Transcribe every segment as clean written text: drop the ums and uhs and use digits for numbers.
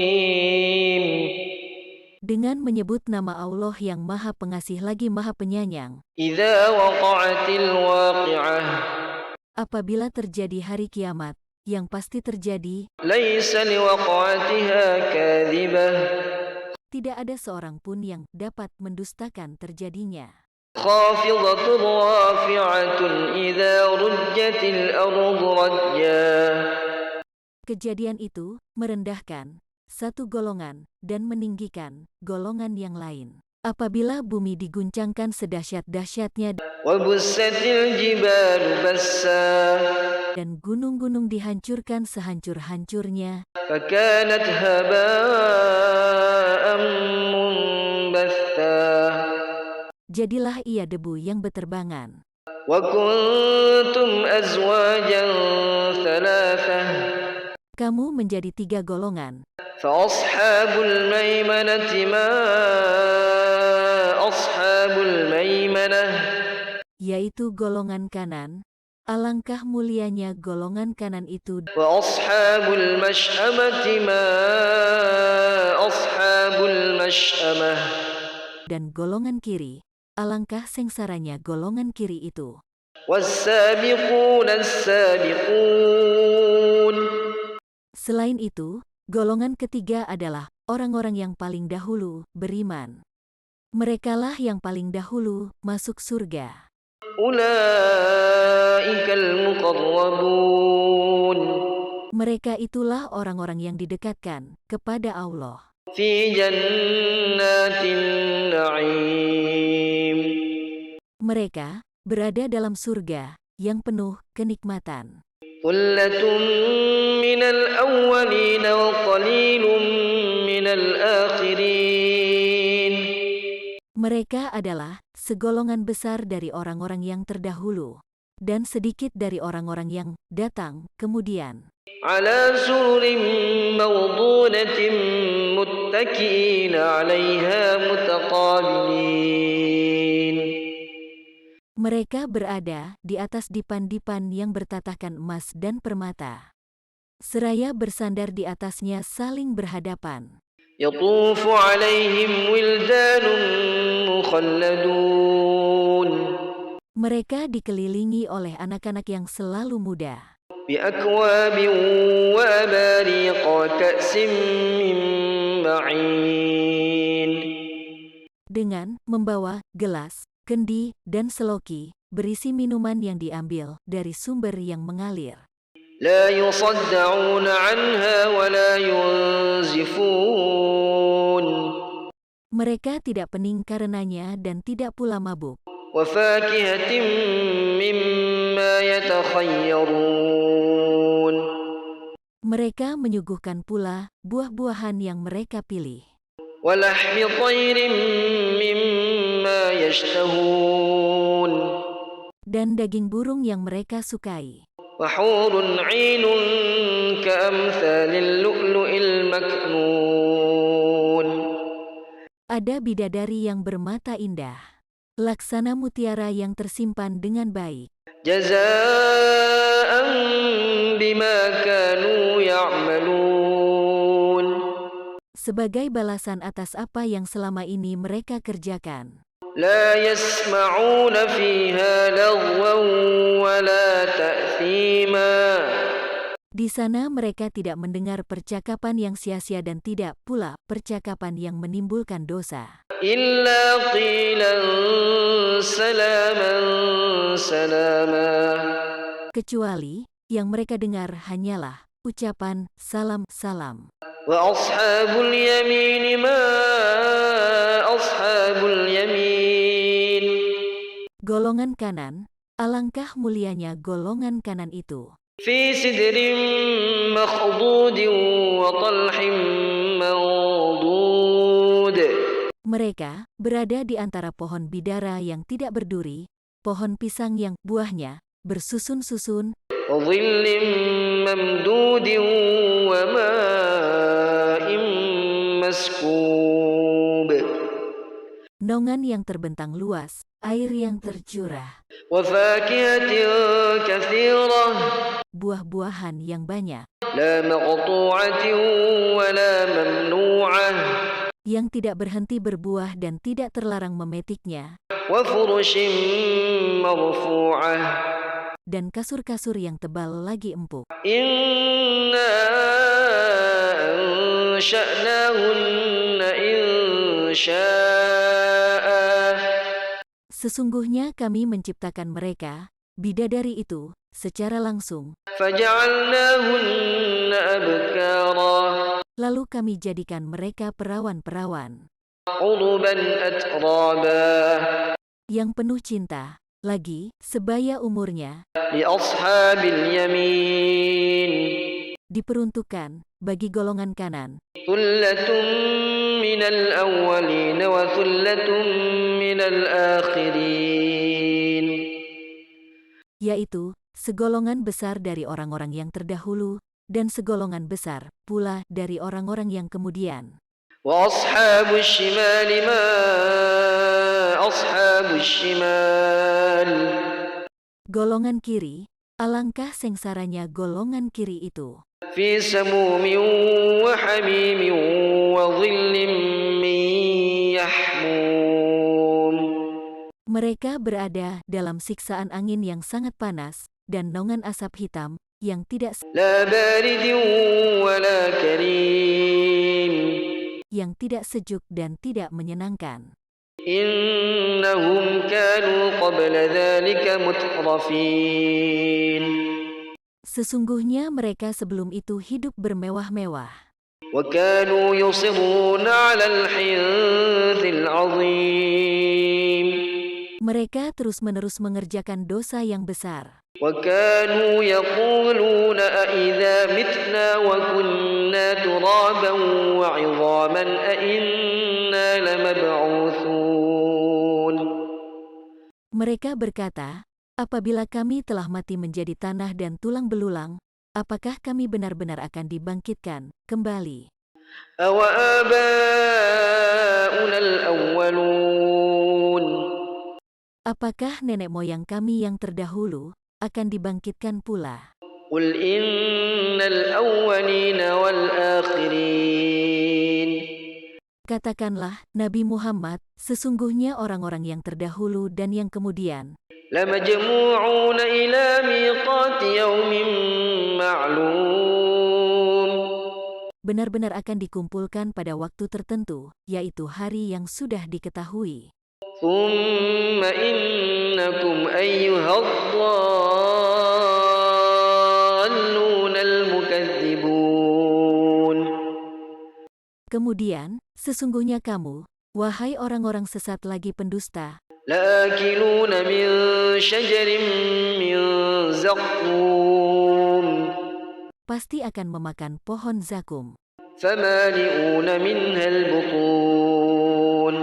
Bismillahirrahmanirrahim. Dengan menyebut nama Allah yang Maha Pengasih lagi Maha Penyayang. Idza waqa'atil waqi'ah. Apabila terjadi hari kiamat, yang pasti terjadi, Laisa liwaqa'atiha kadhibah. tidak ada seorang pun yang dapat mendustakan terjadinya. Khafidatur rafi'atun idza rujjatil ardu rajja. Kejadian itu merendahkan satu golongan dan meninggikan golongan yang lain. Apabila bumi diguncangkan sedahsyat-dahsyatnya Wa bussatil jibalu bassa. dan gunung-gunung dihancurkan sehancur-hancurnya, Fakanat haba'an munbatha. jadilah ia debu yang beterbangan. Wa kuntum azwajan thalathah. Kamu menjadi 3 golongan. Fa ashabul maimanati ma ashabul maimanah. Yaitu golongan kanan. Alangkah mulianya golongan kanan itu, Wa ashabul mash'amati ma ashabul mash'amah. dan golongan kiri. Alangkah sengsaranya golongan kiri itu. Was-sabiquna as-sabiqun. Selain itu, golongan ketiga adalah orang-orang yang paling dahulu beriman. Merekalah yang paling dahulu masuk surga. Ulaikal muqarrabun. Mereka itulah orang-orang yang didekatkan kepada Allah. Fi jannatin na'im. Mereka berada dalam surga yang penuh kenikmatan. Thullatun minal awwalin wa qalilun minal akhirin. Mereka adalah segolongan besar dari orang-orang yang terdahulu dan sedikit dari orang-orang yang datang kemudian. Ala sururin mawdunatin muttaki'ina 'alaiha mutaqabilin. Mereka berada di atas dipan-dipan yang bertatahkan emas dan permata. Seraya bersandar di atasnya saling berhadapan. Yatufu 'alaihim wildanun mukhalladun. Mereka dikelilingi oleh anak-anak yang selalu muda. Bi akwabin wa abariqa wa ka'sin min ma'in. Dengan membawa gelas, kendi, dan seloki, berisi minuman yang diambil dari sumber yang mengalir. La yusadda'una 'anha wa la yunzifun. Mereka tidak pening karenanya dan tidak pula mabuk. Wa fakihatin mimma yatakhayyarun. Mereka menyuguhkan pula buah-buahan yang mereka pilih. Wa lahmi tayrin mimma yashtahun. Dan daging burung yang mereka sukai. Wa hurun 'ainun ka'amthalil lu'lu'il maknun. Ada bidadari yang bermata indah, laksana mutiara yang tersimpan dengan baik. Jazaa'an bima kanu ya'malun. Sebagai balasan atas apa yang selama ini mereka kerjakan. La yasma'una fiha lagwan wa la ta'thima. Di sana mereka tidak mendengar percakapan yang sia-sia dan tidak pula percakapan yang menimbulkan dosa. Illa qilan salaman salama. Kecuali yang mereka dengar hanyalah ucapan salam-salam. Wa ashabul yamin ma ashabul yamin. Golongan kanan, alangkah mulianya golongan kanan itu. Fi sidrin makhdudin wa talhin mandud. Mereka berada di antara pohon bidara yang tidak berduri, pohon pisang yang buahnya bersusun-susun, وظل ممدود وماء مسكوب naungan yang terbentang luas, air yang tercurah, وفاكهة كثيرة buah-buahan yang banyak, لا مقطوعة ولا ممنوعة yang tidak berhenti berbuah dan tidak terlarang memetiknya, وفرش مرفوعة dan kasur-kasur yang tebal lagi empuk. إنا أنشأناهن إنشاء Sesungguhnya kami menciptakan mereka, bidadari itu, secara langsung, فجعلناهن أبكارا lalu kami jadikan mereka perawan-perawan, عربا أترابا yang penuh cinta, lagi, sebaya umurnya, لأصحاب اليمين diperuntukkan bagi golongan kanan, ثلة من الأولين وثلة من الآخرين yaitu, segolongan besar dari orang-orang yang terdahulu, dan segolongan besar pula dari orang-orang yang kemudian. وأصحاب الشمال ما أصحاب الشمال Golongan kiri, alangkah sengsaranya golongan kiri itu. في سموم وحميم وظل من يحموم Mereka berada dalam siksaan angin yang sangat panas, dan naungan asap hitam, yang tidak لا بارد ولا كريم sejuk dan tidak menyenangkan. إنهم كانوا قبل ذلك مترفين Sesungguhnya mereka sebelum itu hidup bermewah-mewah. وكانوا يصرون على الحنث العظيم Mereka terus-menerus mengerjakan dosa yang besar. وكانوا يقولون أإذا متنا وكنا ترابا وعظاما أإنا لمبعوثون Mereka berkata, apabila kami telah mati menjadi tanah dan tulang belulang, apakah kami benar-benar akan dibangkitkan kembali? أوآباؤنا الأولون Apakah nenek moyang kami yang terdahulu akan dibangkitkan pula? قل إن الأولين والآخرين Katakanlah, Nabi Muhammad, sesungguhnya orang-orang yang terdahulu dan yang kemudian, لمجموعون إلى ميقات يوم معلوم benar-benar akan dikumpulkan pada waktu tertentu, yaitu hari yang sudah diketahui. ثم إنكم أيها الضالون المكذبون Kemudian, sesungguhnya kamu, wahai orang-orang sesat lagi pendusta, لآكلون من شجر من زقوم pasti akan memakan pohon zakum, فمالئون منها البطون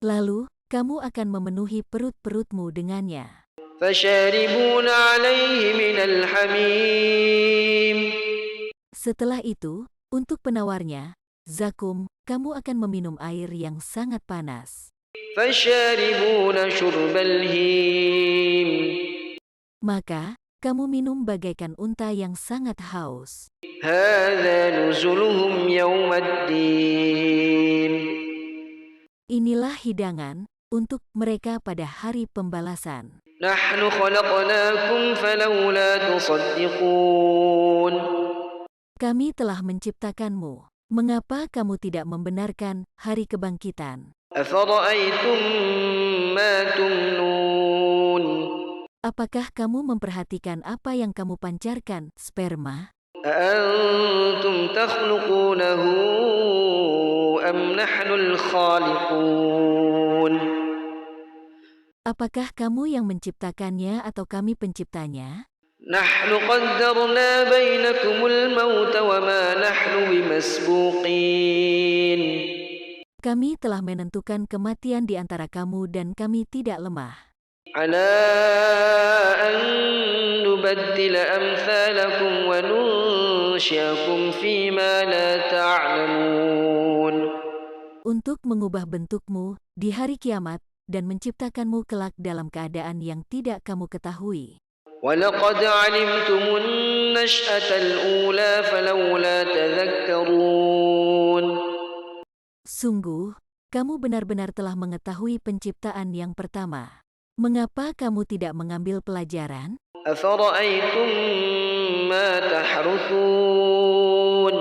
lalu kamu akan memenuhi perut-perutmu dengannya. فشاربون عليه من الحميم Setelah itu, untuk penawarnya, zakum, kamu akan meminum air yang sangat panas. فشاربون شرب الهيم Maka, kamu minum bagaikan unta yang sangat haus. هذا نزلهم يوم الدين Inilah hidangan untuk mereka pada hari pembalasan. نحن خلقناكم فلولا تصدقون Kami telah menciptakanmu. Mengapa kamu tidak membenarkan hari kebangkitan? أفرأيتم ما تمنون Apakah kamu memperhatikan apa yang kamu pancarkan, sperma? أأنتم تخلقونه أم نحن الخالقون Apakah kamu yang menciptakannya atau kami penciptanya? نحن قدرنا بينكم الموت وما نحن بمسبوقين Kami telah menentukan kematian di antara kamu dan kami tidak lemah. على أن نبدل أمثالكم وننشئكم فيما لا تعلمون. Untuk mengubah bentukmu di hari kiamat dan menciptakanmu kelak dalam keadaan yang tidak kamu ketahui. وَلَقَدْ عَلِمْتُمُ النَّشْأَةَ الْأُولَى فَلَوْلَا تَذَكَّرُونَ. Sungguh, kamu benar-benar telah mengetahui penciptaan yang pertama. Mengapa kamu tidak mengambil pelajaran? أَفَرَأَيْتُم مَّا تَحْرُثُونَ.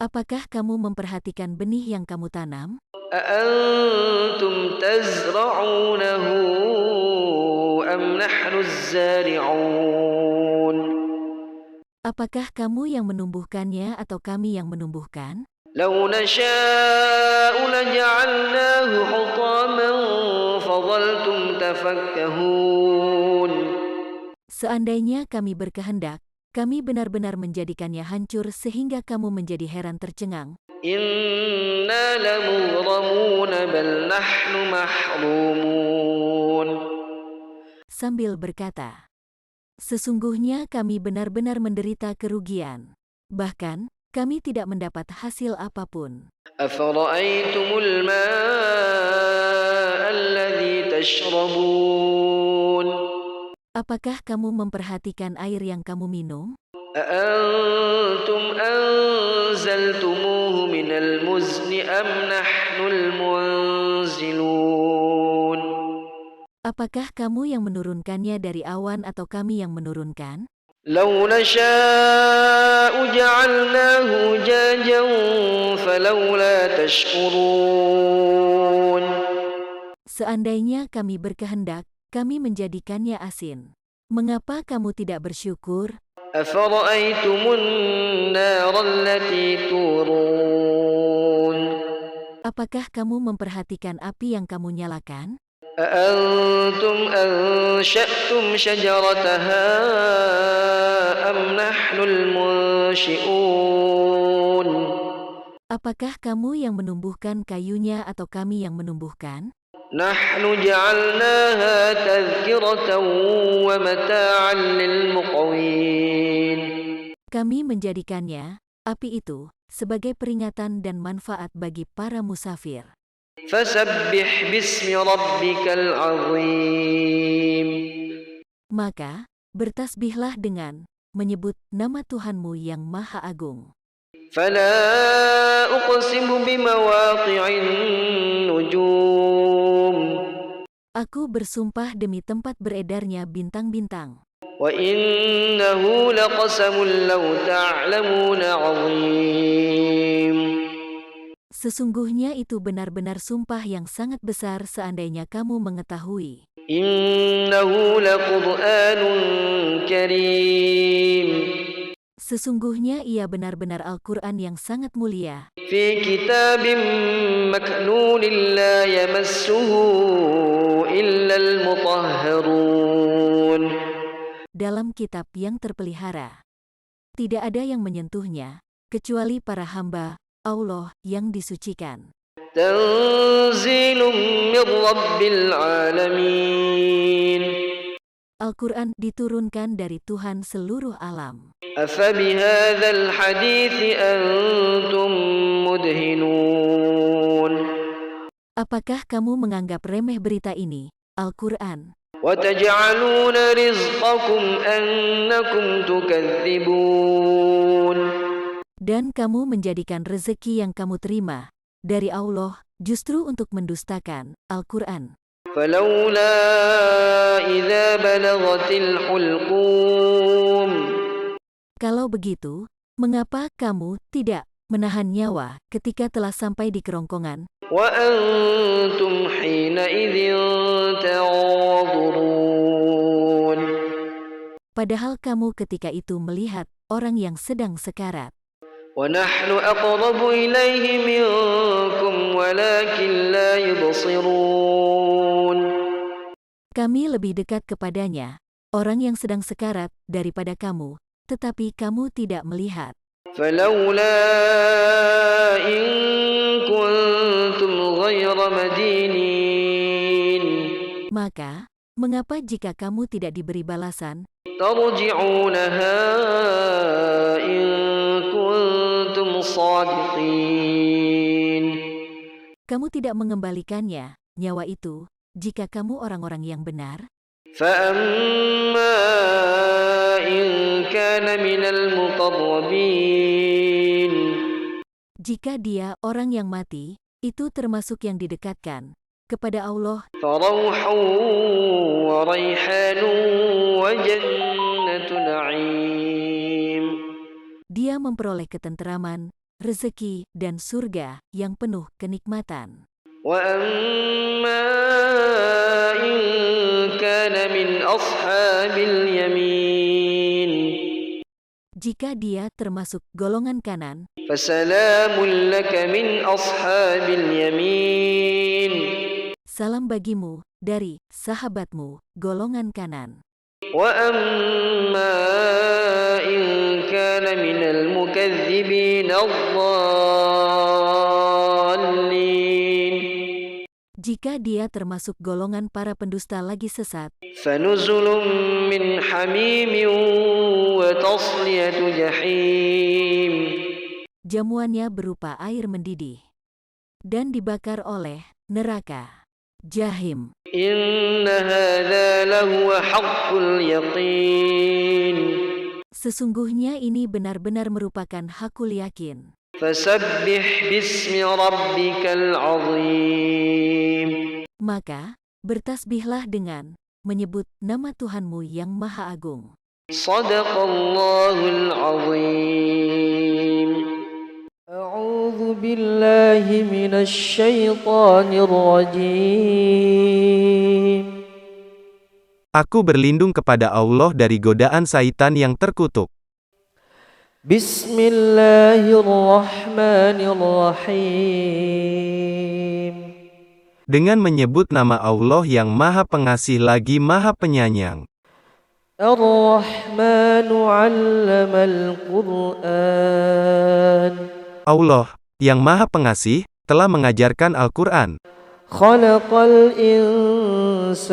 Apakah kamu memperhatikan benih yang kamu tanam? أَأَنتُمْ تَزْرَعُونَهُ أَمْ نَحْنُ الزَّارِعُونَ. Apakah kamu yang menumbuhkannya atau kami yang menumbuhkan? لَوْ نَشَاءُ لَجَعَلْنَاهُ حُطَامًا فَظَلْتُمْ تَفَكَّهُونَ. Seandainya kami berkehendak, kami benar-benar menjadikannya hancur sehingga kamu menjadi heran tercengang. إِنَّا لَمُغْرَمُونَ بَلْ نَحْنُ مَحْرُومُونَ. Sambil berkata, sesungguhnya kami benar-benar menderita kerugian. Bahkan, kami tidak mendapat hasil apapun. أَفَرَأَيْتُمُ الْمَاءَ الَّذِي تَشْرَبُونَ. Apakah kamu memperhatikan air yang kamu minum? أَأَنتُمْ أَنزَلْتُمُوهُ مِنَ الْمُزْنِ أَمْ نَحْنُ الْمُنزِلُونَ. Apakah kamu yang menurunkannya dari awan atau kami yang menurunkan? لَوْ نَشَاءُ جَعَلْنَاهُ أُجَاجًا فَلَوْلَا تَشْكُرُونَ. Seandainya kami berkehendak, kami menjadikannya asin. Mengapa kamu tidak bersyukur? أَفَرَأَيْتُمُ النَّارَ الَّتِي تُورُونَ. Apakah kamu memperhatikan api yang kamu nyalakan? أَأَنتُمْ أَنشَأْتُمْ شَجَرَتَهَا أَمْ نَحْنُ الْمُنشِئُونَ. Apakah kamu yang menumbuhkan kayunya atau kami yang menumbuhkan? نَحْنُ جَعَلْنَاهَا تَذْكِرَةً وَمَتَاعًا لِلْمُقْوِينَ. Kami menjadikannya, api itu, sebagai peringatan dan manfaat bagi para musafir. فَسَبِّحْ بِاسْمِ رَبِّكَ الْعَظِيمِ. Maka, bertasbihlah dengan menyebut nama Tuhanmu yang Maha Agung. فَلَا أُقْسِمُ بِمَوَاقِعِ النُّجُومِ. Aku bersumpah demi tempat beredarnya bintang-bintang. وَإِنَّهُ لَقَسَمٌ لَّوْ تَعْلَمُونَ عَظِيمٌ. Sesungguhnya itu benar-benar sumpah yang sangat besar seandainya kamu mengetahui. إِنَّهُ لَقُرْآنٌ كَرِيمٌ. Sesungguhnya ia benar-benar Al-Quran yang sangat mulia. فِي كِتَابٍ مَّكْنُونٍ لَّا يَمَسُّهُ إِلَّا الْمُطَهَّرُونَ. Dalam kitab yang terpelihara. Tidak ada yang menyentuhnya, kecuali para hamba Allah yang disucikan. تَنزِيلٌ مِّن رَّبِّ الْعَالَمِينَ. Al-Quran diturunkan dari Tuhan seluruh alam. أَفَبِهَذَا الْحَدِيثِ أَنتُم مُّدْهِنُونَ. Apakah kamu menganggap remeh berita ini, Al-Quran? وَتَجْعَلُونَ رِزْقَكُمْ أَنَّكُمْ تُكَذِّبُونَ. Dan kamu menjadikan rezeki yang kamu terima dari Allah justru untuk mendustakan Al-Quran. فَلَوْلَا إِذَا بَلَغَتِ الْحُلْقُومَ. Kalau begitu, mengapa kamu tidak menahan nyawa ketika telah sampai di kerongkongan? وَأَنتُمْ حِينَئِذٍ تَنظُرُونَ. Padahal kamu ketika itu melihat orang yang sedang sekarat. وَنَحْنُ أَقْرَبُ إِلَيْهِ مِنكُمْ وَلَكِنْ لَا يُبْصِرُونَ. Kami lebih dekat kepadanya, orang yang sedang sekarat, daripada kamu, tetapi kamu tidak melihat. فَلَوْلَا إِن كُنتُمْ غَيْرَ مَدِينِينَ. Maka, mengapa jika kamu tidak diberi balasan, ترجعونها إن كنتم صادقين. Kamu tidak mengembalikannya, nyawa itu, jika kamu orang-orang yang benar? فأما إن كان من المقربين Jika dia orang yang mati, itu termasuk yang didekatkan kepada Allah, فروح وريحان وجنة نعيم. dia memperoleh ketenteraman, rezeki, dan surga yang penuh kenikmatan. وأما إن كان من أصحاب اليمين Jika dia termasuk golongan kanan, فسلام لك من أصحاب اليمين. salam bagimu dari sahabatmu golongan kanan. وأما إن كان من المكذبين الضالين Jika dia termasuk golongan para pendusta lagi sesat, فنزل من حميم وتصلية جحيم. jamuannya berupa air mendidih dan dibakar oleh neraka Jahim. إن هذا لهو حق اليقين. Sesungguhnya ini benar-benar merupakan hakul yakin. فسبح باسم ربك العظيم. Maka, bertasbihlah dengan menyebut nama Tuhanmu yang Maha Agung. صدق الله العظيم. أعوذ بالله من الشيطان الرجيم. Aku berlindung kepada Allah dari godaan syaitan yang terkutuk. Bismillahirrahmanirrahim. Dengan menyebut nama Allah yang Maha Pengasih lagi Maha Penyayang. Ar-Rahmanu 'allamal Qur'an. Allah, yang Maha Pengasih, telah mengajarkan Al-Quran. Khalaqal insan.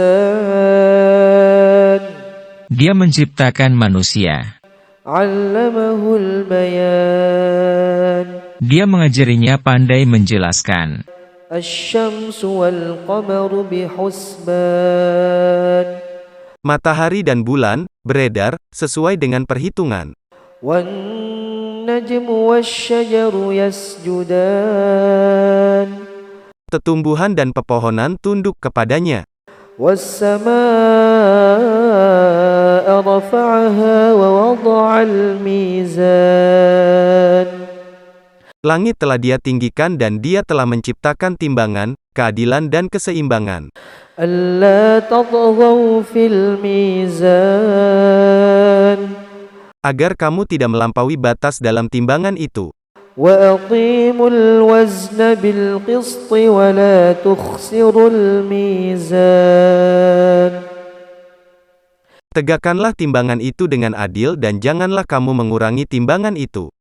Dia menciptakan manusia. 'Allamahul bayan. Dia mengajarinya pandai menjelaskan. Asy-syamsu wal qamaru bihusban. Matahari dan bulan beredar sesuai dengan perhitungan. Wan najmu wasy-syajaru yasjudan. Tetumbuhan dan pepohonan tunduk kepadanya. Was-samaa'a rafa'aha wa wada'al mizan. Langit telah Dia tinggikan dan Dia telah menciptakan timbangan, keadilan dan keseimbangan. Alla tatghaw fil mizan. Agar kamu tidak melampaui batas dalam timbangan itu. وَأَقِيمُوا الْوَزْنَ بِالْقِسْطِ وَلَا تُخْسِرُوا الْمِيزَانَ. Tegakkanlah timbangan itu dengan adil dan janganlah kamu mengurangi timbangan itu.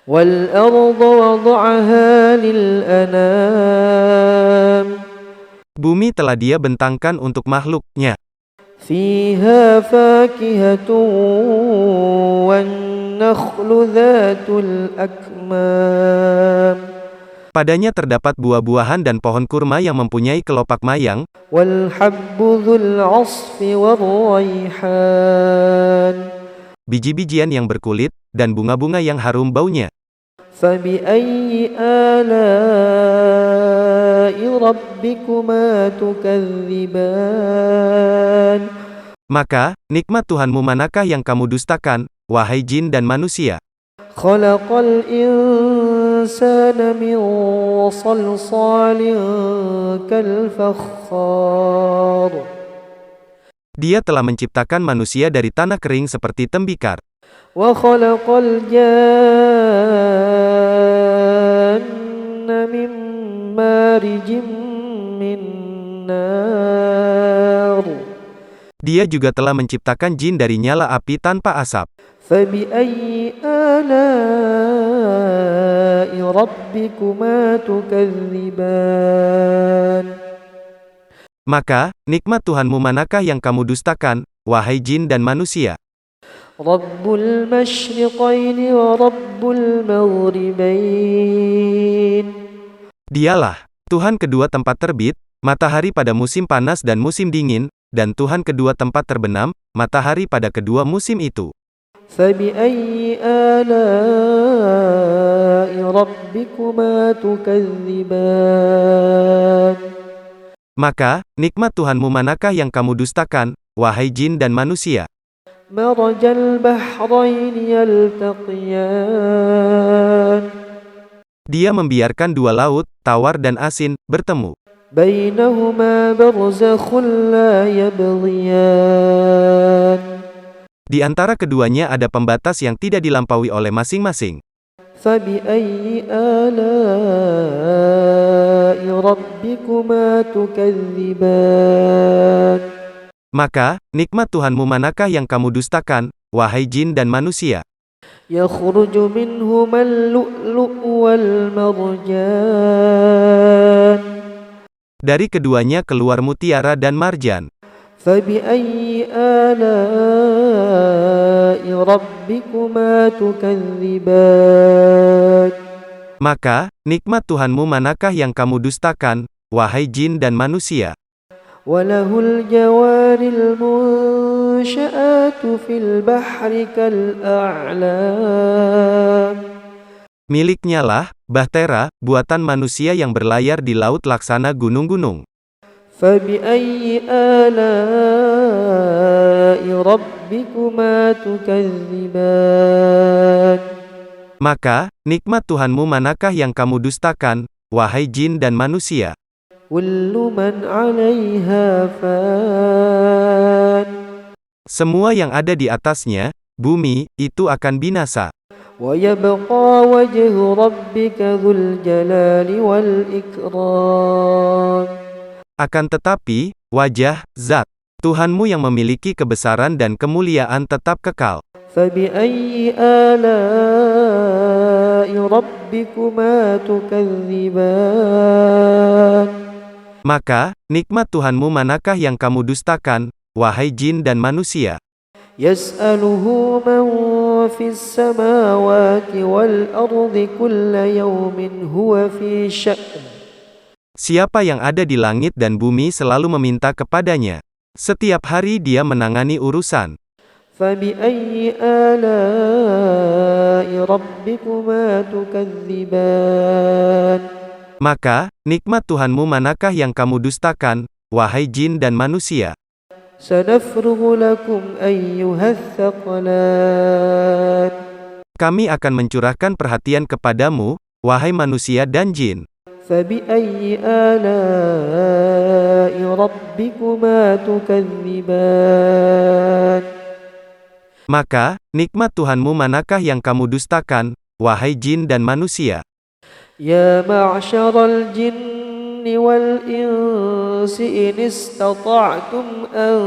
وَالْأَرْضَ وَضَعَهَا لِلْأَنَامِ. Bumi telah Dia bentangkan untuk makhluknya. فِيهَا فَاكِهَةٌ وَالنَّخْلُ ذَاتُ الْأَكْمَامِ. Padanya terdapat buah-buahan dan pohon kurma yang mempunyai kelopak mayang, وَالْحَبُّ ذُو الْعَصْفِ وَالرَّيْحَانِ. biji-bijian yang berkulit, dan bunga-bunga yang harum baunya. فَبِأَيِّ آلَاءِ رَبِّكُمَا تُكَذِّبَانِ. Maka, nikmat Tuhanmu manakah yang kamu dustakan, wahai jin dan manusia? خَلَقَ الْإِنسَانَ مِنْ صَلْصَالٍ كَالْفَخَّارِ. Dia telah menciptakan manusia dari tanah kering seperti tembikar. وَخَلَقَ الْجَانَّ مِنْ مَارِجٍ مِنْ نَارٍ. Dia juga telah menciptakan jin dari nyala api tanpa asap. فَبِأَيِّ آلَاءِ رَبِّكُمَا تُكَذِّبَانِ. Maka, nikmat Tuhanmu manakah yang kamu dustakan, wahai jin dan manusia? رب المشرقين ورب المغربين. Dialah Tuhan kedua tempat terbit, matahari pada musim panas dan musim dingin, dan Tuhan kedua tempat terbenam, matahari pada kedua musim itu. فبأي آلاء ربكما تكذبان. Maka, nikmat Tuhanmu manakah yang kamu dustakan, wahai jin dan manusia? مرج البحرين يلتقيان. Dia membiarkan dua laut, tawar dan asin, bertemu. بينهما برزخ لا يبغيان. Di antara keduanya ada pembatas yang tidak dilampaui oleh masing-masing. فبأي آلاء ربكما تكذبان. Maka, nikmat Tuhanmu manakah yang kamu dustakan, wahai jin dan manusia? يخرج منهما اللؤلؤ والمرجان. Dari keduanya keluar mutiara dan marjan. فبأي آلاء ربكما تكذبان. Maka, nikmat Tuhanmu manakah yang kamu dustakan, wahai jin dan manusia? وله الجوار المنشآت في البحر كالأعلام. Miliknya lah, bahtera, buatan manusia yang berlayar di laut laksana gunung-gunung. فبأي آلاء ربكما تكذبان. Maka, nikmat Tuhanmu manakah yang kamu dustakan, wahai jin dan manusia? كل من عليها فان. Semua yang ada di atasnya, bumi, itu akan binasa. ويبقى وجه ربك ذو الجلال والإكرام. Akan tetapi, wajah, zat, Tuhanmu yang memiliki kebesaran dan kemuliaan tetap kekal. فبأي آلاء ربكما تكذبان. Maka, nikmat Tuhanmu manakah yang kamu dustakan, wahai jin dan manusia? يسأله من في السماوات والأرض كل يوم هو في شأن. Siapa yang ada di langit dan bumi selalu meminta kepadanya. Setiap hari dia menangani urusan. فبأي آلاء ربكما تكذبان. Maka, nikmat Tuhanmu manakah yang kamu dustakan, wahai jin dan manusia? سنفرغ لكم أيها الثقلان. Kami akan mencurahkan perhatian kepadamu, wahai manusia dan jin. فبأي آلاء ربكما تكذبان. Maka, nikmat Tuhanmu manakah yang kamu dustakan, wahai jin dan manusia? يا معشر الجن والإنس إن استطعتم أن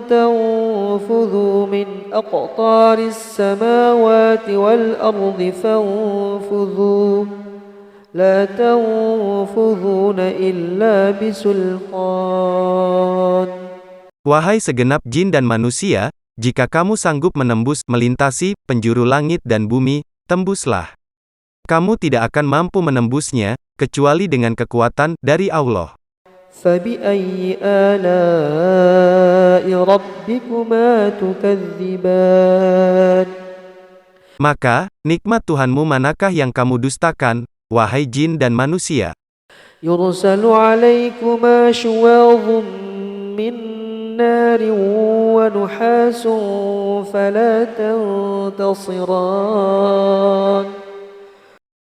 تنفذوا من أقطار السماوات والأرض فانفذوا لا تنفذون إلا بسلطان. Wahai segenap jin dan manusia, jika kamu sanggup melintasi penjuru langit dan bumi, tembuslah. Kamu tidak akan mampu menembusnya, kecuali dengan kekuatan dari Allah. فبأي آلاء ربكما تكذبان. Maka, nikmat Tuhanmu manakah yang kamu dustakan, wahai jin dan manusia? يرسل عليكما شواظ من نار ونحاس فلا تنتصران.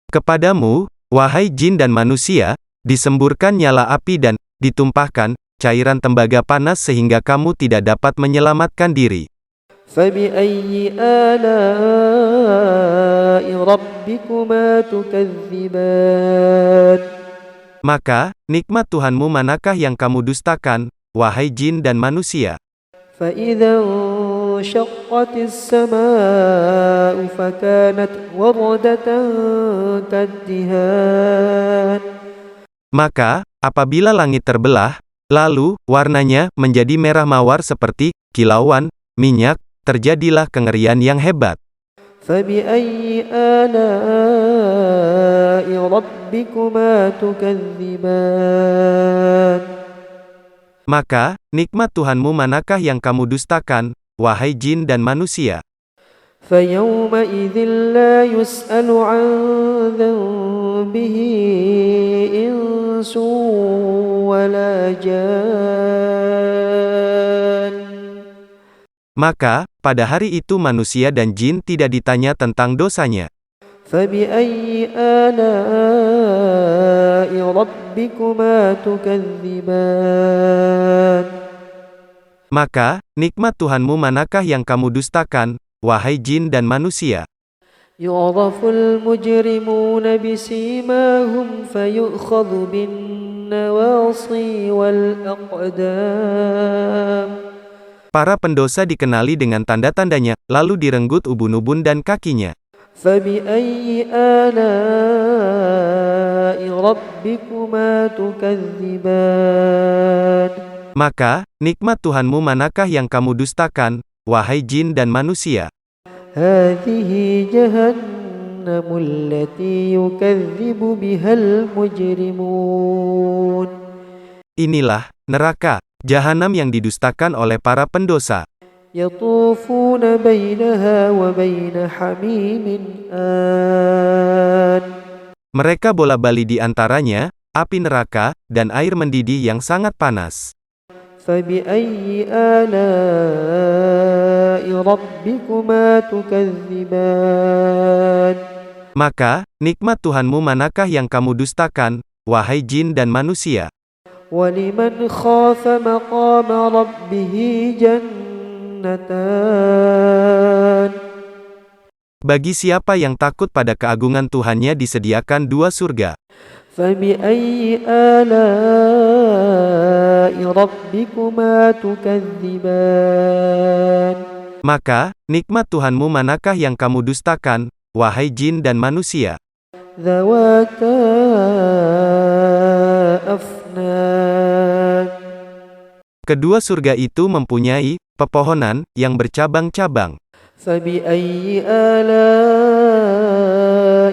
Kepadamu, wahai jin dan manusia, disemburkan nyala api dan ditumpahkan cairan tembaga panas sehingga kamu tidak dapat menyelamatkan diri. فبأي آلاء ربكما تكذبان. Maka, nikmat Tuhanmu manakah yang kamu dustakan, wahai jin dan manusia? فإذا انشقت السماء فكانت وردة كالدهان. Maka, apabila langit terbelah, Lalu, warnanya menjadi merah mawar seperti kilauan minyak, terjadilah kengerian yang hebat. فبأي آلاء ربكما تكذبان Maka, nikmat Tuhanmu manakah yang kamu dustakan, wahai jin dan manusia? فيومئذ لا يسأل عن ذنبه إنس ولا جان Maka, pada hari itu manusia dan jin tidak ditanya tentang dosanya. فبأي آلاء ربكما تكذبان Maka, nikmat Tuhanmu manakah yang kamu dustakan, wahai jin dan manusia? يعرف المجرمون بسيماهم فيؤخذ بالنواصي والأقدام Para pendosa dikenali dengan tanda-tandanya, lalu direnggut ubun-ubun dan kakinya. فبأي آلاء ربكما تكذبان Maka, nikmat Tuhanmu manakah yang kamu dustakan, wahai jin dan manusia? هذه جهنم التي يكذب بها المجرمون Inilah neraka jahanam yang didustakan oleh para pendosa. يطوفون بينها وبين حميم آن Mereka bola-bali di antaranya, api neraka, dan air mendidih yang sangat panas. فبأي آلاء ربكما تكذبان Maka, nikmat Tuhanmu manakah yang kamu dustakan, wahai jin dan manusia? ولمن خاف مقام ربه جنتان Bagi siapa yang takut pada keagungan Tuhannya disediakan dua surga. فبأي آلاء ربكما تكذبان Maka, nikmat Tuhanmu manakah yang kamu dustakan, wahai jin dan manusia? ذواتا أفنان Kedua surga itu mempunyai pepohonan yang bercabang-cabang. فبأي آلاء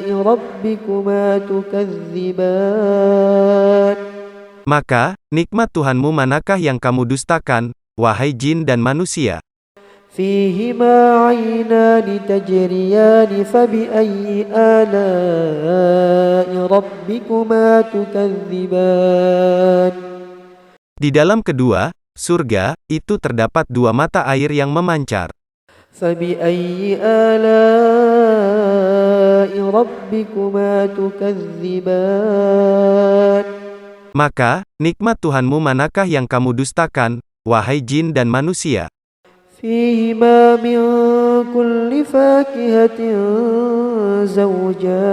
ربكما تكذبان Maka, nikmat Tuhanmu manakah yang kamu dustakan, wahai jin dan manusia? فيهما عينان تجريان فبأي آلاء ربكما تكذبان Di dalam kedua surga itu terdapat dua mata air yang memancar. فبأي آلاء ربكما تكذبان Maka, nikmat Tuhanmu manakah yang kamu dustakan, wahai jin dan manusia? فيهما من كل فاكهة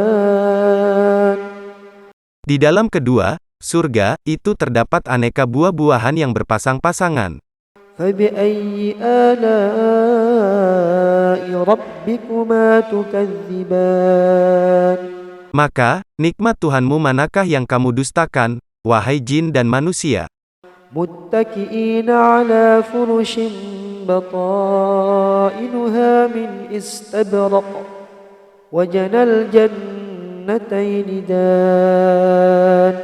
زوجان Di dalam kedua surga itu terdapat aneka buah-buahan yang berpasang-pasangan. فبأي آلاء ربكما تكذبان Maka, nikmat Tuhanmu manakah yang kamu dustakan, wahai jin dan manusia? متكئين على فرش بطائنها من استبرق وجنى الجنتين دان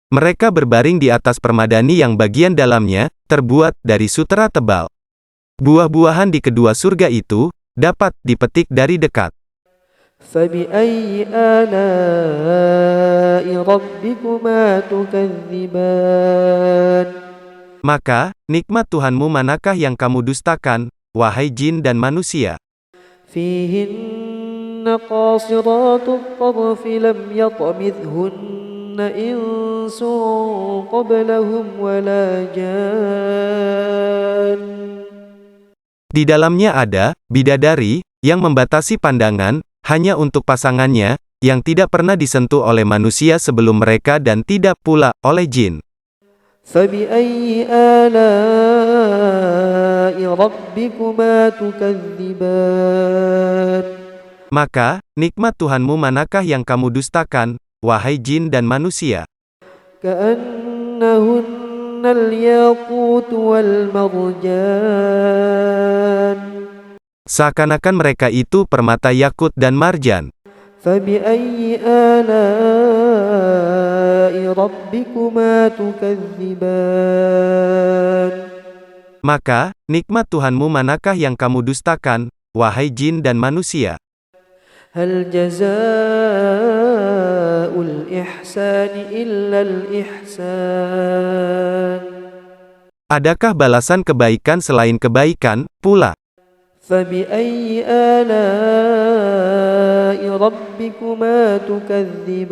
Mereka berbaring di atas permadani yang bagian dalamnya terbuat dari sutera tebal. Buah-buahan di kedua surga itu dapat dipetik dari dekat. فبأي آلاء ربكما تكذبان Maka, nikmat Tuhanmu manakah yang kamu dustakan, wahai jin dan manusia? فيهن قاصرات الطرف لم يطمثهن إنس قبلهم ولا جان Di dalamnya ada bidadari yang membatasi pandangan hanya untuk pasangannya yang tidak pernah disentuh oleh manusia sebelum mereka dan tidak pula oleh jin. فبأي آلاء ربكما تكذبان Maka, nikmat Tuhanmu manakah yang kamu dustakan, wahai jin dan manusia? كأن كأنهن الياقوت والمرجان Seakan-akan mereka itu permata yakut dan marjan. فبأي آلاء ربكما تكذبان Maka, nikmat Tuhanmu manakah yang kamu dustakan, wahai jin dan manusia? هل جزاء الإحسان إلا الإحسان Adakah balasan kebaikan selain kebaikan, pula? فبأي آلاء ربكما تكذبان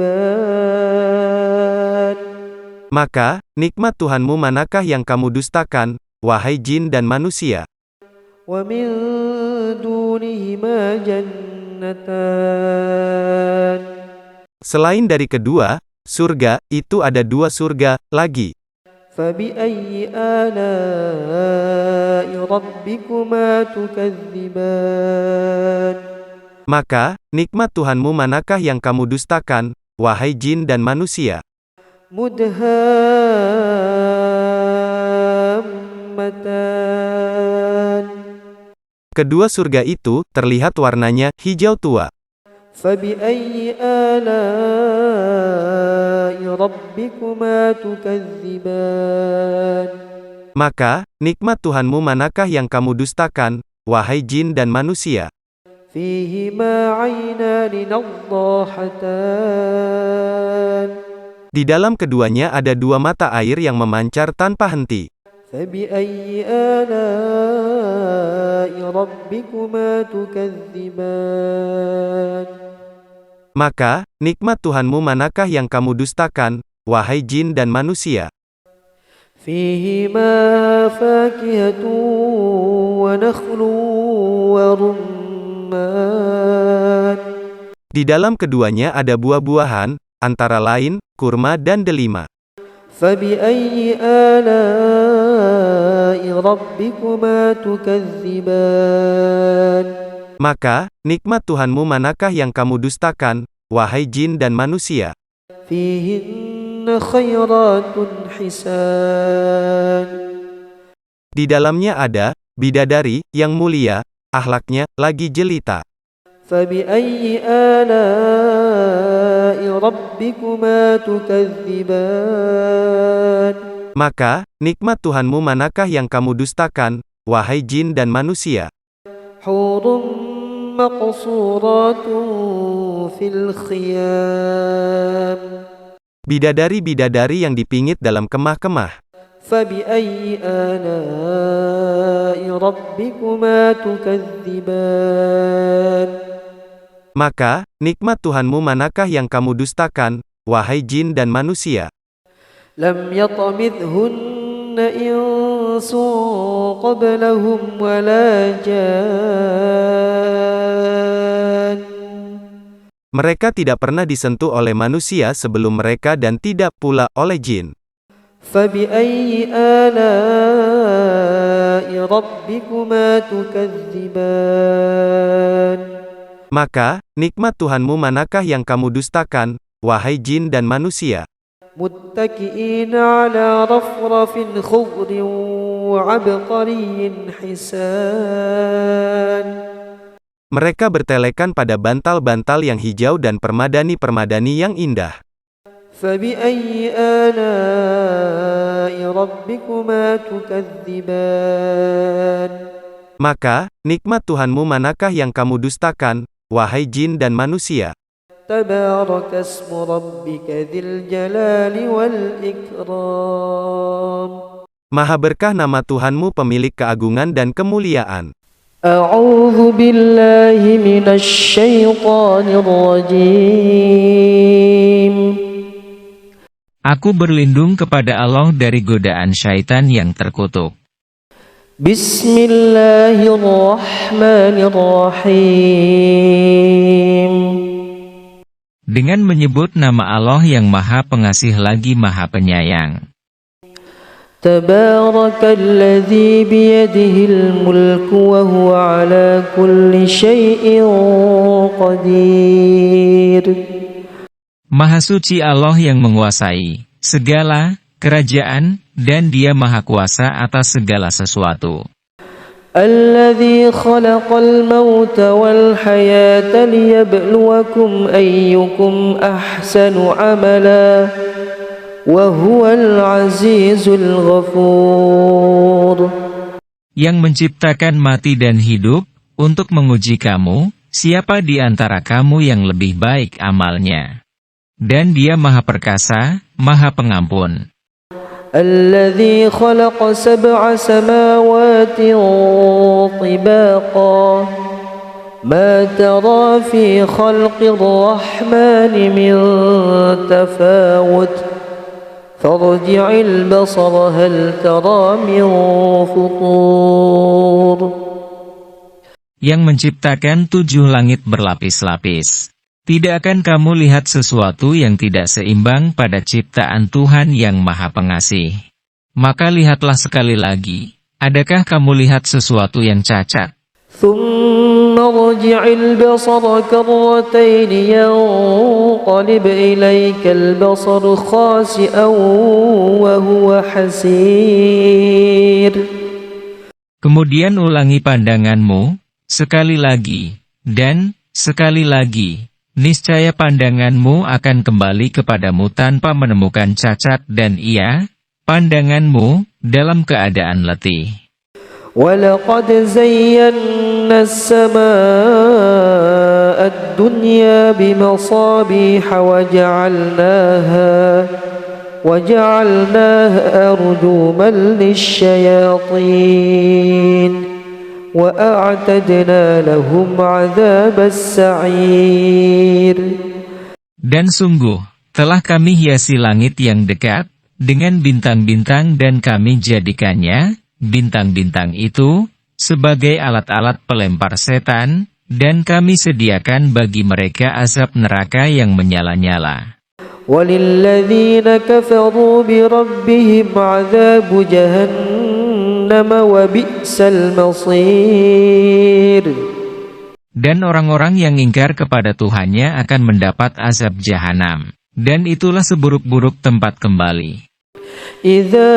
Maka, nikmat Tuhanmu manakah yang kamu dustakan, wahai jin dan manusia? ومن دونهما جنتان Selain dari kedua, surga, itu ada dua surga, lagi. فبأي آلاء ربكما تكذبان Maka, nikmat Tuhanmu manakah yang kamu dustakan, wahai jin dan manusia? مدهامتان Kedua surga itu, terlihat warnanya, hijau tua. فبأي آلاء ربكما تكذبان Maka, nikmat Tuhanmu manakah yang kamu dustakan, wahai jin dan manusia? فيهما عينان نضاحتان Di dalam keduanya ada dua mata air yang memancar tanpa henti. فبأي آلاء ربكما تكذبان Maka, nikmat Tuhanmu manakah yang kamu dustakan, wahai jin dan manusia? فيهما فاكهة ونخل ورمان Di dalam keduanya ada buah-buahan, antara lain, kurma dan delima. فبأي آلاء ربكما تكذبان Maka, nikmat Tuhanmu manakah yang kamu dustakan, wahai jin dan manusia? فيهن خيرات حسان Di dalamnya ada bidadari yang mulia, akhlaknya lagi jelita. فبأي آلاء ربكما تكذبان Maka, nikmat Tuhanmu manakah yang kamu dustakan, wahai jin dan manusia? حور مقصورات في الخيام Bidadari-bidadari yang dipingit dalam kemah-kemah. فبأي آلاء ربكما تكذبان Maka, nikmat Tuhanmu manakah yang kamu dustakan, wahai jin dan manusia? لم يطمثهن إنس قبلهم ولا جان Mereka tidak pernah disentuh oleh manusia sebelum mereka dan tidak pula oleh jin. فبأي آلاء ربكما تكذبان Maka, nikmat Tuhanmu manakah yang kamu dustakan, wahai jin dan manusia? متكئين على رفرف خضر وعبقري حسان Mereka bertelekan pada bantal-bantal yang hijau dan permadani-permadani yang indah. فبأي آلاء ربكما تكذبان Maka, nikmat Tuhanmu manakah yang kamu dustakan, wahai jin dan manusia? تبارك اسم ربك ذي الجلال والإكرام Maha berkah nama Tuhanmu pemilik keagungan dan kemuliaan. أعوذ بالله من الشيطان الرجيم Aku berlindung kepada Allah dari godaan syaitan yang terkutuk. بسم الله الرحمن الرحيم Dengan menyebut nama Allah yang Maha Pengasih lagi Maha Penyayang. تبارك الذي بيده الملك وهو على كل شيء قدير Maha suci Allah yang menguasai segala, kerajaan, dan Dia Maha Kuasa atas segala sesuatu. الذي خلق الموت والحياة ليبلوكم أيكم أحسن عملا وهو العزيز الغفور. Yang menciptakan mati dan hidup, untuk menguji kamu, siapa di antara kamu yang lebih baik amalnya. Dan Dia Maha Perkasa, Maha Pengampun. الذي خلق 7 سماوات طباقا ما ترى في خلق الرحمن من تفاوت فارجع البصر هل ترى من فطور. Yang menciptakan 7 langit berlapis-lapis. Tidak akan kamu lihat sesuatu yang tidak seimbang pada ciptaan Tuhan yang Maha Pengasih. Maka lihatlah sekali lagi, adakah kamu lihat sesuatu yang cacat? ثم ارجع البصر كرتين ينقلب إليك البصر خاسئا وهو حسير. Kemudian ulangi pandanganmu, sekali lagi, dan sekali lagi. Niscaya pandanganmu akan kembali kepadamu tanpa menemukan cacat dan pandanganmu, dalam keadaan letih. وَلَقَدْ زَيَّنَّا السَّمَاءَ الدُّنْيَا بِمَصَابِيحَ وَجَعَلْنَاهَا رُجُومًا لِلشَّيَاطِينِ وَأَعْتَدْنَا لَهُمْ عَذَابَ السَّعِيرِ. Dan sungguh, telah kami hiasi langit yang dekat, dengan bintang-bintang dan kami jadikannya, bintang-bintang itu, sebagai alat-alat pelempar setan, dan kami sediakan bagi mereka azab neraka yang menyala-nyala. وَلِلَّذِينَ كَفَرُوا بِرَبِّهِمْ عَذَابُ جَهَنَّمَ وَبِئْسَ الْمَصِيرِ. Dan orang-orang yang ingkar kepada Tuhannya akan mendapat azab jahanam. Dan itulah seburuk-buruk tempat kembali. إِذَا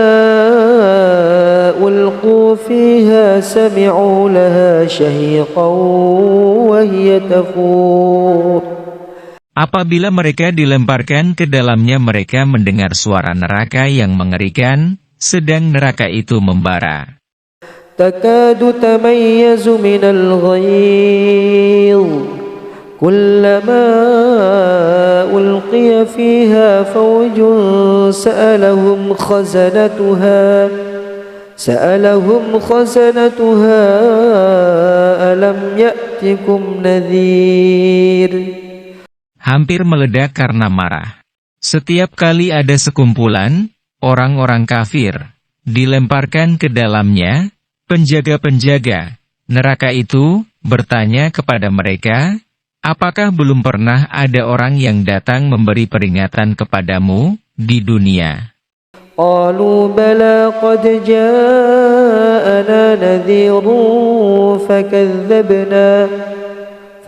أُلْقُوا فِيهَا سَمِعُوا لَهَا شَهِيقًا وَهِيَ تَفُورُ. Apabila mereka dilemparkan ke dalamnya mereka mendengar suara neraka yang mengerikan, sedang neraka itu membara. تَكَادُ تَمَيَّزُ مِنَ الْغَيْظِ كُلَّمَا أُلْقِيَ فِيهَا فَوْجٌ سَأَلَهُمْ خَزَنَتُهَا أَلَمْ يَأْتِكُمْ نَذِيرٌ. Hampir meledak karena marah. Setiap kali ada sekumpulan orang-orang kafir dilemparkan ke dalamnya, penjaga-penjaga neraka itu bertanya kepada mereka, apakah belum pernah ada orang yang datang memberi peringatan kepadamu di dunia? قَالُوا بَلَى قَدْ جَاءَنَا نَذِيرٌ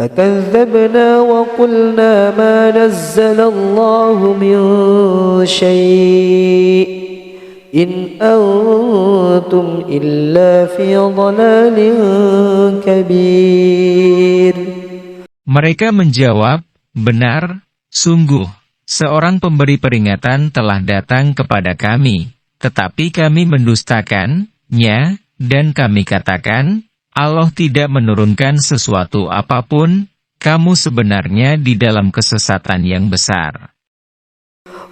فكذبنا وقلنا ما نزل الله من شيء إن أنتم إلا في ضلال كبير. Mereka menjawab, benar, sungguh, seorang pemberi peringatan telah datang kepada kami, tetapi kami mendustakannya, dan kami katakan, Allah tidak menurunkan sesuatu apapun, kamu sebenarnya di dalam kesesatan yang besar.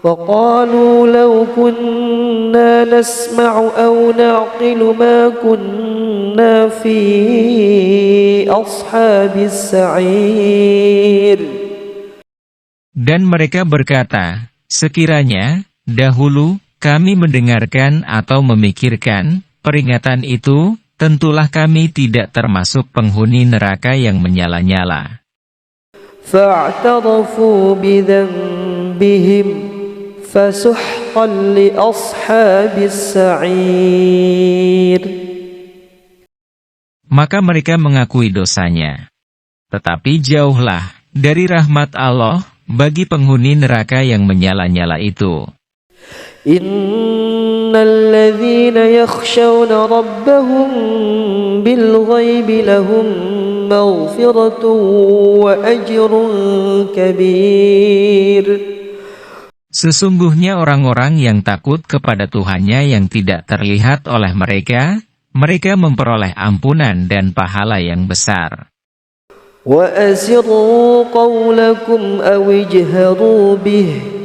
وَقَالُوا لَوْ كُنَّا نَسْمَعُ أَوْ نَعْقِلُ مَا كُنَّا فِي أَصْحَابِ السَّعِيرِ. Dan mereka berkata, sekiranya, dahulu, kami mendengarkan atau memikirkan, peringatan itu, tentulah kami tidak termasuk penghuni neraka yang menyala-nyala. فَاعْتَرَفُوا بِذَنبِهِمْ فَسُحْقًا لِأَصْحَابِ السَّعِيرِ. Maka mereka mengakui dosanya. Tetapi jauhlah dari rahmat Allah bagi penghuni neraka yang menyala-nyala itu. Innal ladzina yakhshawna rabbahum bil ghaibi lahum maghfiratun wa ajrun kabir. Sesungguhnya orang-orang yang takut kepada Tuhannya yang tidak terlihat oleh mereka, mereka memperoleh ampunan dan pahala yang besar. Wa asirru qawlakum aw ijharu bih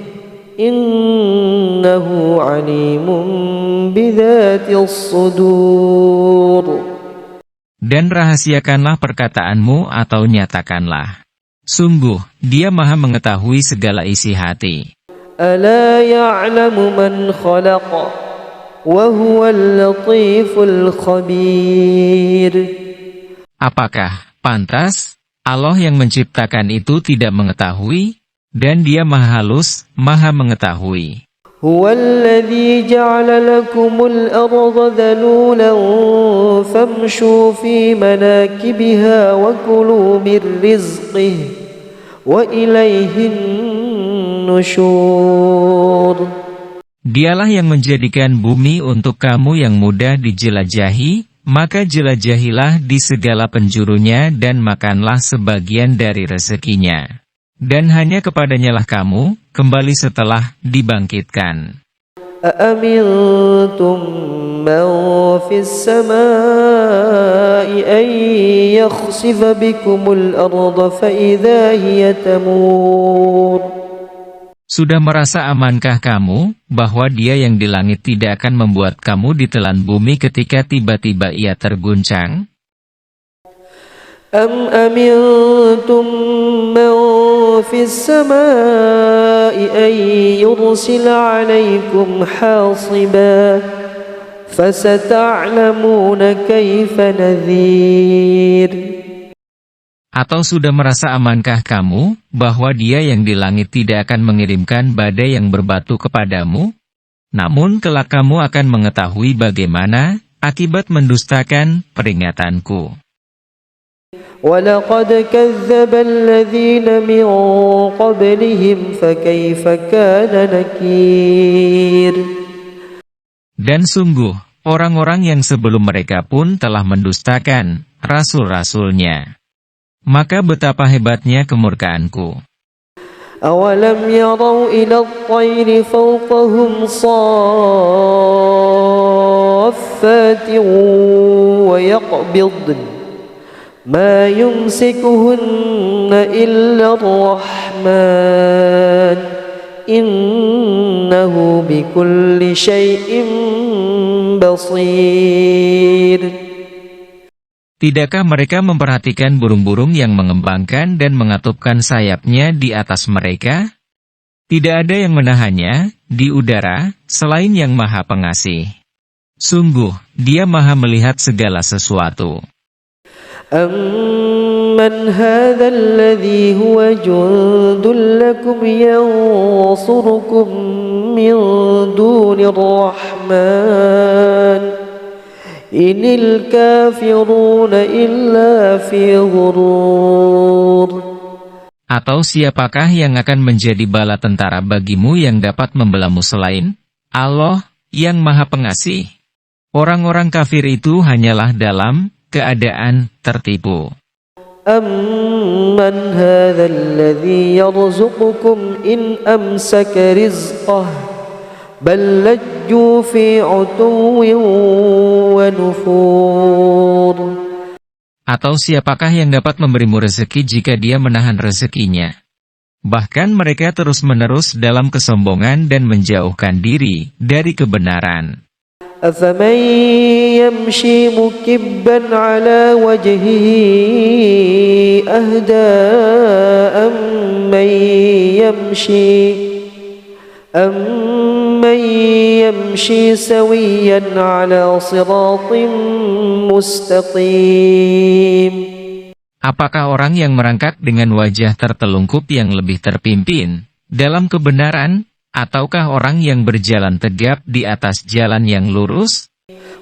innahu alimun bidzatis sudur. Dan rahasiakanlah perkataanmu atau nyatakanlah. Sungguh, Dia Maha mengetahui segala isi hati. Ala ya'lamu man khalaqa wa huwal latiful khabir. Apakah pantas Allah yang menciptakan itu tidak mengetahui? Dan Dia Maha halus, Maha mengetahui. Huwallazi ja'ala lakumul arda dhalulan famshu fi manakibiha wa kulu mir rizqihi wa ilaihin nusyur. Dialah yang menjadikan bumi untuk kamu yang mudah dijelajahi, maka jelajahilah di segala penjurunya dan makanlah sebagian dari rezekinya. Dan hanya kepadanyalah kamu kembali setelah dibangkitkan. Aamintum man fis samaa'i an yakhsifa bikumul arda fa idza hiya tamur. Sudah merasa amankah kamu bahwa Dia yang di langit tidak akan membuat kamu ditelan bumi ketika tiba-tiba ia terguncang? Am amintum man fis samaa'i an yursila 'alaykum hasiba fasata'lamuna kaifa nadhir. Atau sudah merasa amankah kamu bahwa Dia yang di langit tidak akan mengirimkan badai yang berbatu kepadamu? Namun kelak kamu akan mengetahui bagaimana akibat mendustakan peringatanku. وَلَقَدْ كَذَّبَ الَّذِينَ مِنْ قَبْلِهِمْ فَكَيْفَ كَانَ نَكِيرِ. Dan sungguh, orang-orang yang sebelum mereka pun telah mendustakan rasul-rasulnya. Maka betapa hebatnya kemurkaanku. أَوَلَمْ يَرَوْا إِلَى الطَّيْرِ فَوْقَهُمْ صَافَّاتٍ وَيَقْبِضْنَ مَا يُمْسِكُهُنَّ إِلَّا الرَّحْمَنُ إِنَّهُ بِكُلِّ شَيْءٍ بَصِيرٌ. Tidakkah mereka memperhatikan burung-burung yang mengembangkan dan mengatupkan sayapnya di atas mereka? Tidak ada yang menahannya di udara selain Yang Maha Pengasih. Sungguh, Dia Maha melihat segala sesuatu. أَمَّنْ هَذَا الَّذِي هُوَ جُنْدٌ لَكُمْ يَنْصُرُكُمْ مِنْ دُونِ الرَّحْمَنِ إِنِ الْكَافِرُونَ إِلَّا فِي غُرُورٍ. Atau siapakah yang akan menjadi bala tentara bagimu yang dapat membelamu selain Allah yang Maha Pengasih? Orang-orang kafir itu hanyalah dalam keadaan tertipu. أَمَّنْ هَذَا الَّذِي يَرْزُقُكُمْ إِنْ أَمْسَكَ رِزْقَهُ بَلْ لَجُّوا فِي عُتُوٍّ وَنُفُورٍ. Atau siapakah yang dapat memberimu rezeki jika Dia menahan rezekinya? Bahkan mereka terus-menerus dalam kesombongan dan menjauhkan diri dari kebenaran. أَفَمَنْ يَمْشِي مُكِبًّا عَلَى وَجْهِهِ أَهْدَى أَمَّنْ يَمْشِي سَوِيًّا عَلَى صِرَاطٍ مُسْتَقِيمٍ. Apakah orang yang merangkak dengan wajah tertelungkup yang lebih terpimpin dalam kebenaran, ataukah orang yang berjalan tegap di atas jalan yang lurus?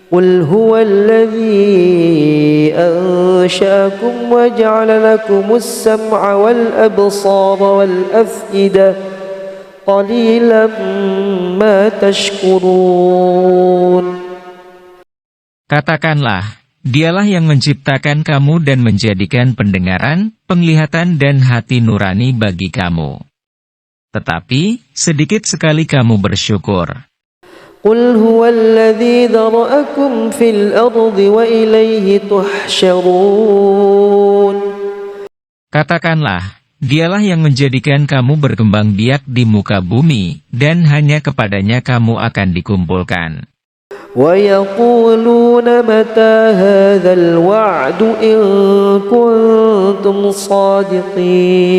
قُلْ هُوَ الَّذِي أَنشَأَكُمْ وَجَعَلَ لَكُمُ السَّمْعَ وَالْأَبْصَارَ وَالْأَفْئِدَةَ قليلا ما تشكرون. Katakanlah, Dialah yang menciptakan kamu dan menjadikan pendengaran, penglihatan dan hati nurani bagi kamu. Tetapi, sedikit sekali kamu bersyukur. قل هو الذي ذرأكم في الأرض وإليه تحشرون. Katakanlah, Dialah yang menjadikan kamu berkembang biak di muka bumi, dan hanya kepadanya kamu akan dikumpulkan. ويقولون متى هذا الوعد إن كنتم صادقين.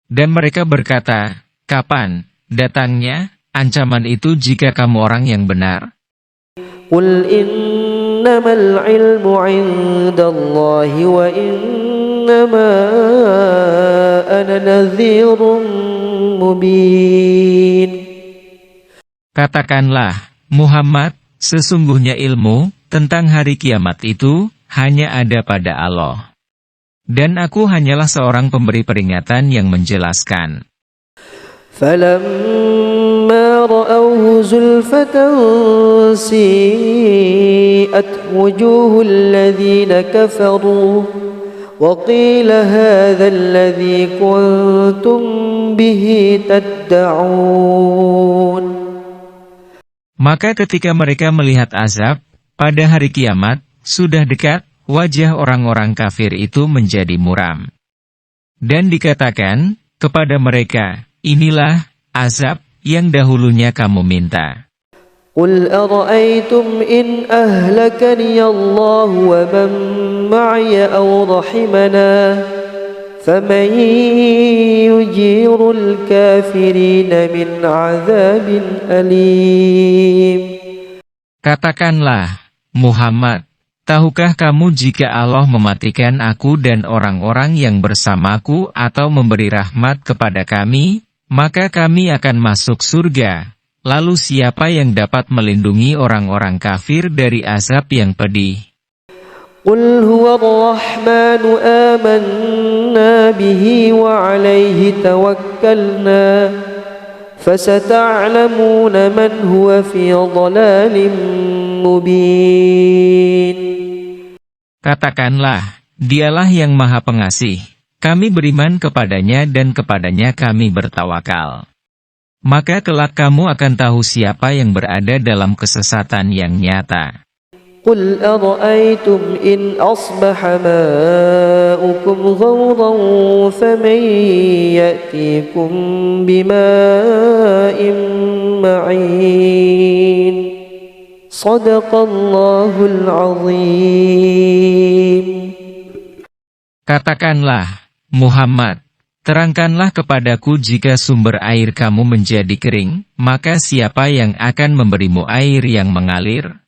Dan mereka berkata, kapan datangnya ancaman itu jika kamu orang yang benar? قل إنما العلم عند الله وإنما أنا نذير مبين. Katakanlah, Muhammad, sesungguhnya ilmu tentang hari kiamat itu hanya ada pada Allah. Dan aku hanyalah seorang pemberi peringatan yang menjelaskan. فَلَمَّا رَأَوْهُ زُلْفَةً سِيئَتْ وُجُوهُ الَّذِينَ كَفَرُوا وَقِيلَ هَذَا الَّذِي كُنْتُمْ بِهِ تَدَّعُونَ. Maka ketika mereka melihat azab, pada hari kiamat, sudah dekat, wajah orang-orang kafir itu menjadi muram. Dan dikatakan kepada mereka, inilah azab yang dahulunya kamu minta. قُلْ أَرَأَيْتُمْ إِنْ أَهْلَكَنِيَ اللَّهُ وَمَنْ مَعِيَ أَوْ رَحِمَنَا فَمَنْ يُجِيرُ الْكَافِرِينَ مِنْ عَذَابٍ أَلِيمٍ. Katakanlah, Muhammad, tahukah kamu jika Allah mematikan aku dan orang-orang yang bersamaku atau memberi rahmat kepada kami, maka kami akan masuk surga. Lalu siapa yang dapat melindungi orang-orang kafir dari azab yang pedih? قُلْ هُوَ الرَّحْمَنُ آمَنَّا بِهِ وَعَلَيْهِ تَوَكَّلْنَا فَسَتَعْلَمُونَ مَنْ هُوَ فِي ضَلَالٍ مُبِينٍ. Katakanlah, Dialah yang Maha Pengasih. Kami beriman kepadanya dan kepadanya kami bertawakal. Maka kelak kamu akan tahu siapa yang berada dalam kesesatan yang nyata. قُلْ أَرَأَيْتُمْ إِنْ أَصْبَحَ مَاؤُكُمْ غَوْرًا فَمَنْ يَأْتِيكُمْ بِمَاءٍ مَعِينٍ. صَدَقَ اللَّهُ الْعَظِيمُ. Katakanlah, Muhammad, terangkanlah kepadaku jika sumber air kamu menjadi kering, maka siapa yang akan memberimu air yang mengalir?